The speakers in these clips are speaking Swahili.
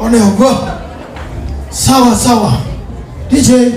One ugo. Sawa sawa. DJ.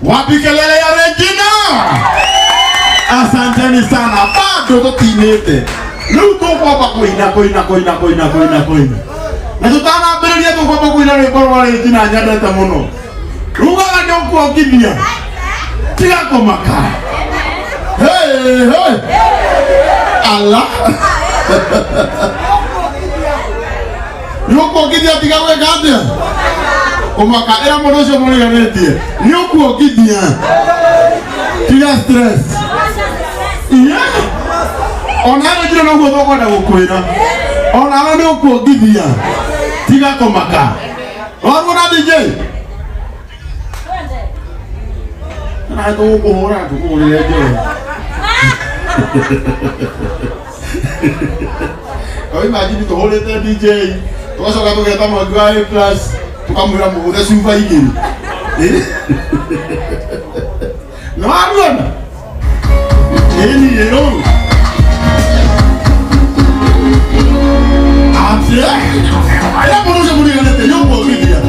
Wapikelele ya Regina. Asanteni sana. Bado tutinete. Luto kwa koina. Na tutana berelia to kwa koina le kwa Regina nyada ta mono. Ruga ndio kwa kidia. Tia kwa maka. Hey. Allah. Yuko kidia tika we gadia. Omaka era monosho mori ganetie. Yuko kidia. Tia stress. Onana jira no godo kwa gukwira. Onana no kuogithia. Tiga komaka. Waru na DJ. na ito kuhura tukuli lejo. Kau imagine tu hole te DJ. Tu asal kau kita mau dua plus, tu kamu yang mau udah sumpah ini. Namun, ini yo. Apa? Ayah perlu sebut dengan itu, yo boleh dia.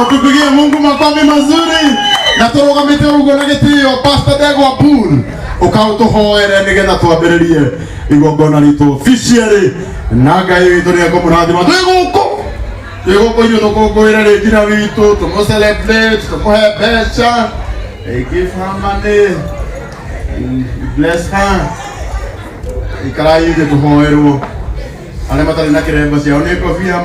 Tupigie Mungu makofi mazuri na turugamite uguo na gitio Pastor Ndegwa Pool ukautuhoere nigetha twambiririe igongona ritu officially na Ngai witu ni akomurathima twi guku ithuĩ tũkũngũĩre rĩngi witũ tũmũ celebrate tũmũhe mbeca give her money bless her ikarai ithuĩ tũhoerwo arĩa matarĩ na kĩrembo ciao nĩ ngobia